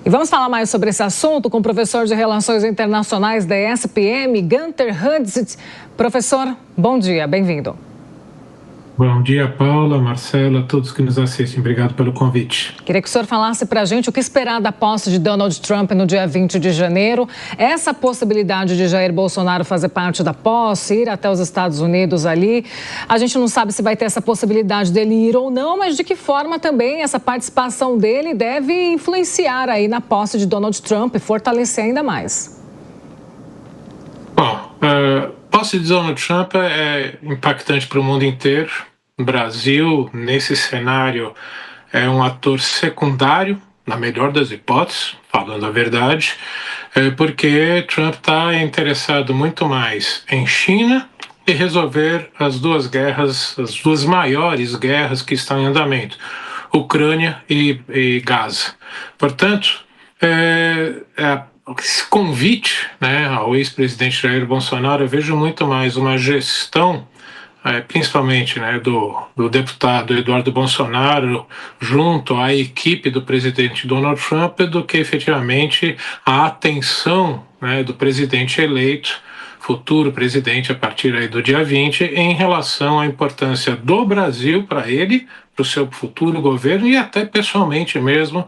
E vamos falar mais sobre esse assunto com o professor de Relações Internacionais da ESPM, Gunther Hudzit. Professor, bom dia, bem-vindo. Bom dia, Paula, Marcela, todos que nos assistem. Obrigado pelo convite. Queria que o senhor falasse para a gente o que esperar da posse de Donald Trump no dia 20 de janeiro. Essa possibilidade de Jair Bolsonaro fazer parte da posse, ir até os Estados Unidos ali. A gente não sabe se vai ter essa possibilidade dele ir ou não, mas de que forma também essa participação dele deve influenciar aí na posse de Donald Trump e fortalecer ainda mais. Bom, a posse de Donald Trump é impactante para o mundo inteiro. O Brasil, nesse cenário, é um ator secundário, na melhor das hipóteses, falando a verdade, porque Trump está interessado muito mais em China e resolver as duas guerras, as duas maiores guerras que estão em andamento, Ucrânia e Gaza. Portanto, esse convite, né, ao ex-presidente Jair Bolsonaro, eu vejo muito mais uma gestão, principalmente, né, do deputado Eduardo Bolsonaro junto à equipe do presidente Donald Trump, do que efetivamente a atenção, né, do presidente eleito, futuro presidente a partir aí do dia 20, em relação à importância do Brasil para ele, para o seu futuro governo e até pessoalmente mesmo,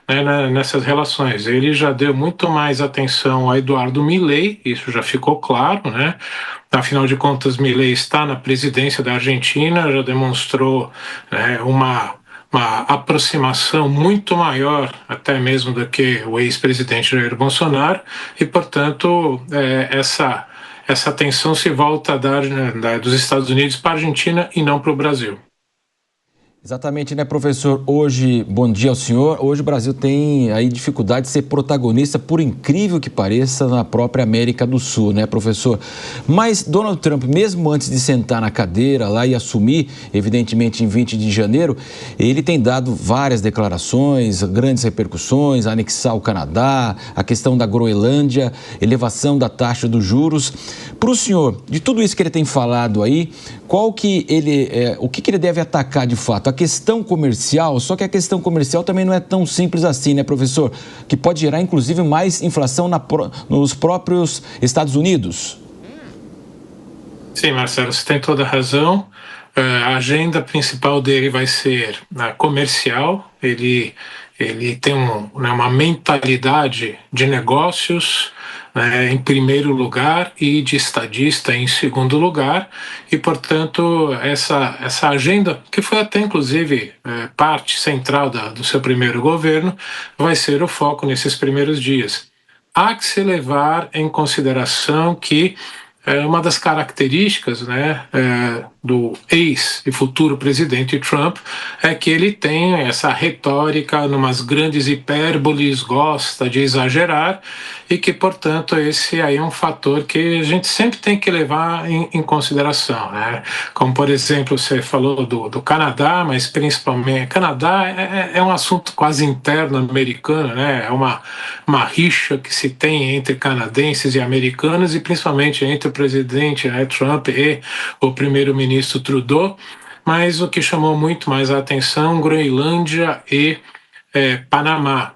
né, nessas relações. Ele já deu muito mais atenção a Eduardo Milei, isso já ficou claro, né? Afinal de contas, Milei está na presidência da Argentina, já demonstrou, né, uma aproximação muito maior, até mesmo do que o ex-presidente Jair Bolsonaro, e, portanto, essa atenção se volta a dar, né, dos Estados Unidos para a Argentina e não para o Brasil. Exatamente, né, professor? Hoje, bom dia ao senhor. Hoje o Brasil tem aí dificuldade de ser protagonista, por incrível que pareça, na própria América do Sul, né, professor? Mas Donald Trump, mesmo antes de sentar na cadeira lá e assumir, evidentemente em 20 de janeiro, ele tem dado várias declarações, grandes repercussões, anexar o Canadá, a questão da Groenlândia, elevação da taxa dos juros. Para o senhor, de tudo isso que ele tem falado aí, o que ele deve atacar de fato? A questão comercial, só que a questão comercial também não é tão simples assim, né, professor? Que pode gerar, inclusive, mais inflação nos próprios Estados Unidos. Sim, Marcelo, você tem toda a razão. A agenda principal dele vai ser comercial. Ele tem uma mentalidade de negócios, em primeiro lugar, e de estadista em segundo lugar, e, portanto, essa agenda, que foi até, inclusive, parte central do seu primeiro governo, vai ser o foco nesses primeiros dias. Há que se levar em consideração que uma das características, né, do ex e futuro presidente Trump é que ele tem essa retórica, numas grandes hipérboles, gosta de exagerar, e que, portanto, esse aí é um fator que a gente sempre tem que levar em consideração, né? Como, por exemplo, você falou do Canadá, mas principalmente Canadá é um assunto quase interno americano, né? É uma rixa que se tem entre canadenses e americanos, e principalmente entre o presidente, né, Trump e o primeiro-ministro Trudeau. Mas o que chamou muito mais a atenção, Groenlândia e Panamá.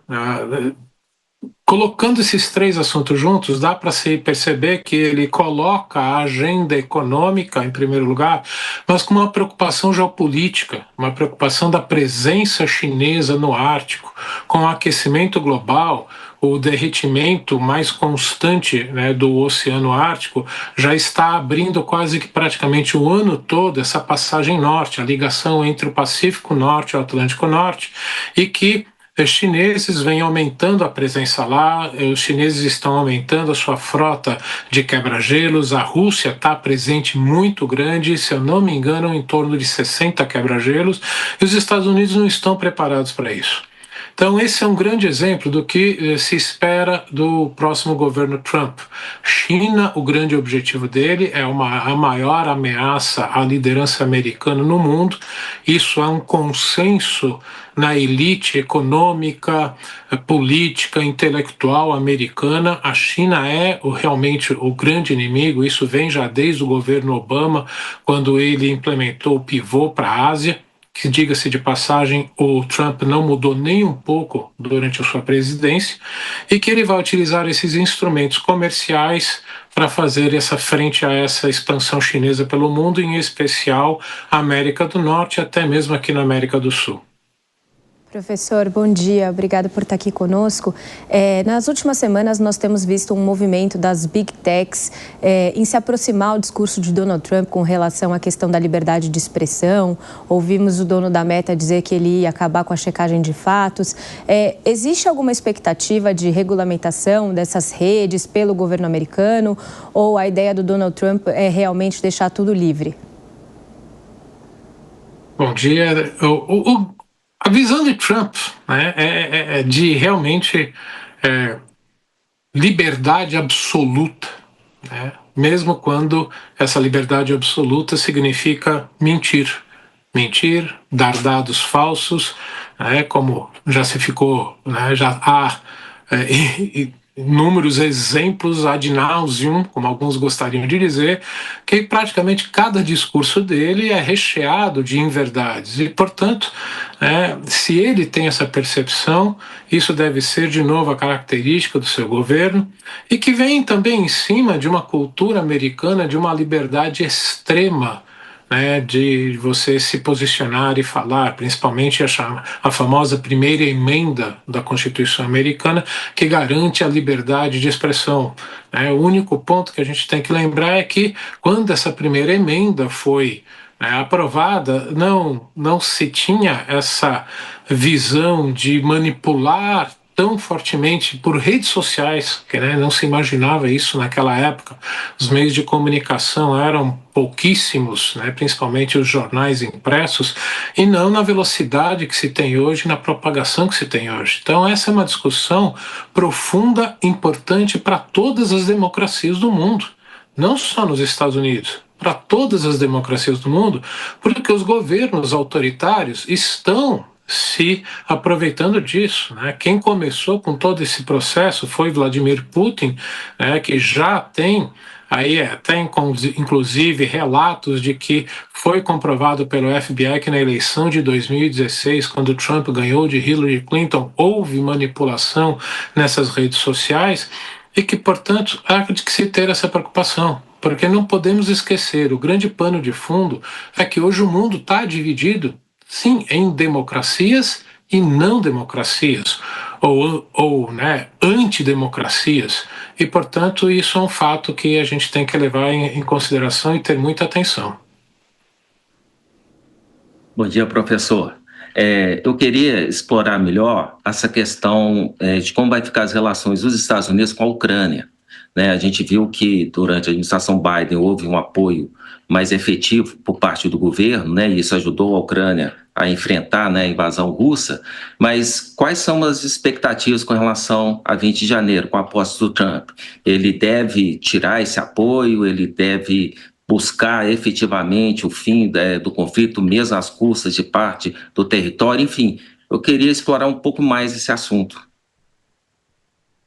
Colocando esses três assuntos juntos, dá para se perceber que ele coloca a agenda econômica em primeiro lugar, mas com uma preocupação geopolítica, uma preocupação da presença chinesa no Ártico, com o aquecimento global. O derretimento mais constante, né, do Oceano Ártico já está abrindo quase que praticamente o ano todo essa passagem norte, a ligação entre o Pacífico Norte e o Atlântico Norte, e que os chineses vêm aumentando a presença lá, os chineses estão aumentando a sua frota de quebra-gelos, a Rússia está presente muito grande, se eu não me engano, em torno de 60 quebra-gelos, e os Estados Unidos não estão preparados para isso. Então, esse é um grande exemplo do que se espera do próximo governo Trump. China, o grande objetivo dele é a maior ameaça à liderança americana no mundo. Isso é um consenso na elite econômica, política, intelectual americana. A China é realmente o grande inimigo. Isso vem já desde o governo Obama, quando ele implementou o pivô para a Ásia. que, diga-se de passagem, o Trump não mudou nem um pouco durante a sua presidência, e que ele vai utilizar esses instrumentos comerciais para fazer essa frente a essa expansão chinesa pelo mundo, em especial a América do Norte, até mesmo aqui na América do Sul. Professor, bom dia. Obrigado por estar aqui conosco. Nas últimas semanas, nós temos visto um movimento das Big Techs em se aproximar ao discurso de Donald Trump com relação à questão da liberdade de expressão. Ouvimos o dono da Meta dizer que ele ia acabar com a checagem de fatos. Existe alguma expectativa de regulamentação dessas redes pelo governo americano? Ou a ideia do Donald Trump é realmente deixar tudo livre? Bom dia. A visão de Trump, né, é de realmente liberdade absoluta, né, mesmo quando essa liberdade absoluta significa mentir, dar dados falsos, né, como já se ficou, né, já há inúmeros exemplos ad nauseam, como alguns gostariam de dizer, que praticamente cada discurso dele é recheado de inverdades. E, portanto, se ele tem essa percepção, isso deve ser, de novo, a característica do seu governo, e que vem também em cima de uma cultura americana de uma liberdade extrema, né, de você se posicionar e falar, principalmente a famosa primeira emenda da Constituição americana, que garante a liberdade de expressão. O único ponto que a gente tem que lembrar é que, quando essa primeira emenda foi aprovada, não se tinha essa visão de manipular tão fortemente por redes sociais, que não se imaginava isso naquela época. Os meios de comunicação eram pouquíssimos, principalmente os jornais impressos, e não na velocidade que se tem hoje, na propagação que se tem hoje. Então essa é uma discussão profunda, importante para todas as democracias do mundo, não só nos Estados Unidos, para todas as democracias do mundo, porque os governos autoritários estão se aproveitando disso. Quem começou com todo esse processo foi Vladimir Putin, que já tem aí até inclusive relatos de que foi comprovado pelo FBI que na eleição de 2016, quando Trump ganhou de Hillary Clinton, houve manipulação nessas redes sociais, e que, portanto, há de se ter essa preocupação. Porque não podemos esquecer, o grande pano de fundo é que hoje o mundo está dividido, sim, em democracias e não democracias, ou antidemocracias. E, portanto, isso é um fato que a gente tem que levar em consideração e ter muita atenção. Bom dia, professor. Eu queria explorar melhor essa questão de como vai ficar as relações dos Estados Unidos com a Ucrânia. A gente viu que durante a administração Biden houve um apoio mais efetivo por parte do governo, e isso ajudou a Ucrânia a enfrentar a invasão russa, mas quais são as expectativas com relação a 20 de janeiro, com a posse do Trump? Ele deve tirar esse apoio, ele deve buscar efetivamente o fim do conflito, mesmo às custas de parte do território? Enfim, eu queria explorar um pouco mais esse assunto.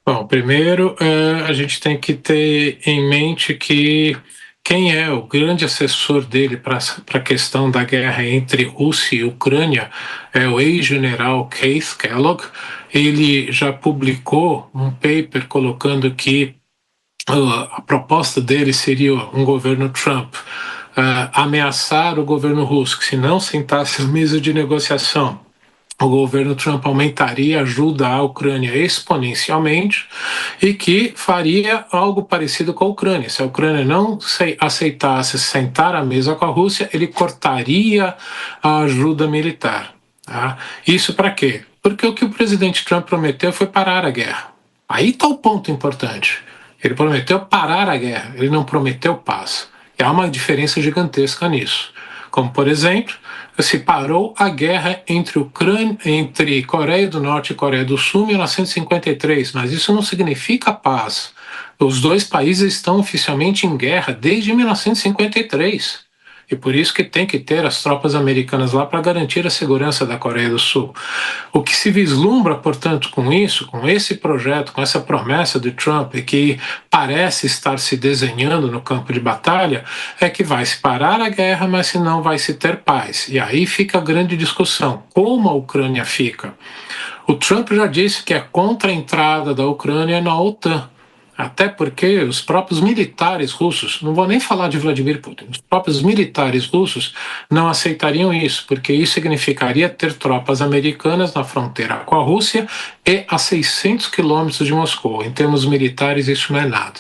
Bom, primeiro a gente tem que ter em mente que quem é o grande assessor dele para a questão da guerra entre Rússia e Ucrânia é o ex-general Keith Kellogg. Ele já publicou um paper colocando que a proposta dele seria um governo Trump ameaçar o governo russo, que se não sentasse à mesa de negociação, o governo Trump aumentaria a ajuda à Ucrânia exponencialmente e que faria algo parecido com a Ucrânia. Se a Ucrânia não aceitasse sentar à mesa com a Rússia, ele cortaria a ajuda militar. Isso para quê? Porque o que o presidente Trump prometeu foi parar a guerra. Aí está o ponto importante. Ele prometeu parar a guerra, ele não prometeu paz. E há uma diferença gigantesca nisso. Como, por exemplo, se parou a guerra entre Coreia do Norte e Coreia do Sul em 1953, mas isso não significa paz. Os dois países estão oficialmente em guerra desde 1953. E por isso que tem que ter as tropas americanas lá para garantir a segurança da Coreia do Sul. O que se vislumbra, portanto, com isso, com esse projeto, com essa promessa de Trump, que parece estar se desenhando no campo de batalha, é que vai se parar a guerra, mas se não vai se ter paz. E aí fica a grande discussão: como a Ucrânia fica? O Trump já disse que é contra a entrada da Ucrânia na OTAN. Até porque os próprios militares russos, não vou nem falar de Vladimir Putin, os próprios militares russos não aceitariam isso, porque isso significaria ter tropas americanas na fronteira com a Rússia e a 600 quilômetros de Moscou. Em termos militares, isso não é nada.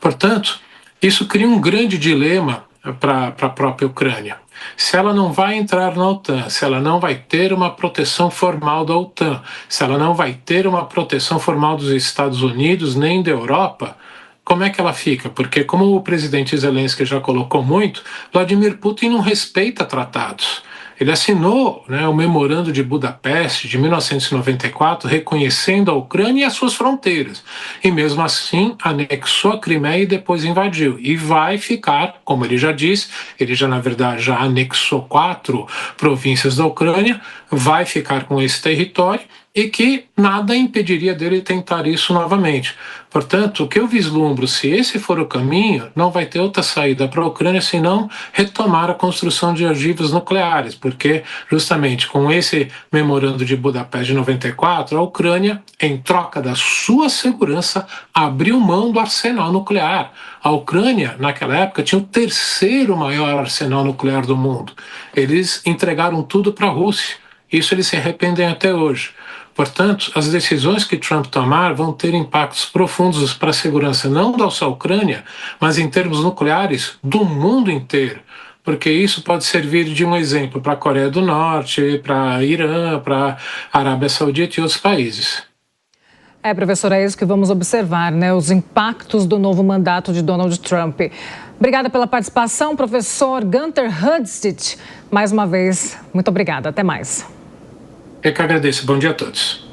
Portanto, isso cria um grande dilema para a própria Ucrânia. Se ela não vai entrar na OTAN, se ela não vai ter uma proteção formal da OTAN, se ela não vai ter uma proteção formal dos Estados Unidos nem da Europa, como é que ela fica? Porque, como o presidente Zelensky já colocou muito, Vladimir Putin não respeita tratados. Ele assinou, o Memorando de Budapeste de 1994, reconhecendo a Ucrânia e as suas fronteiras. E mesmo assim anexou a Crimeia e depois invadiu. E vai ficar, como ele já disse, ele já na verdade já anexou 4 províncias da Ucrânia, vai ficar com esse território e que nada impediria dele tentar isso novamente. Portanto, o que eu vislumbro, se esse for o caminho, não vai ter outra saída para a Ucrânia senão retomar a construção de ogivas nucleares, porque justamente com esse Memorando de Budapeste de 94, a Ucrânia, em troca da sua segurança, abriu mão do arsenal nuclear. A Ucrânia, naquela época, tinha o 3º maior arsenal nuclear do mundo. Eles entregaram tudo para a Rússia. Isso eles se arrependem até hoje. Portanto, as decisões que Trump tomar vão ter impactos profundos para a segurança não da só Ucrânia, mas em termos nucleares do mundo inteiro, porque isso pode servir de um exemplo para a Coreia do Norte, para Irã, para a Arábia Saudita e outros países. Professora, é isso que vamos observar, os impactos do novo mandato de Donald Trump. Obrigada pela participação, professor Gunther Hudstich. Mais uma vez, muito obrigada. Até mais. Eu que agradeço. Bom dia a todos.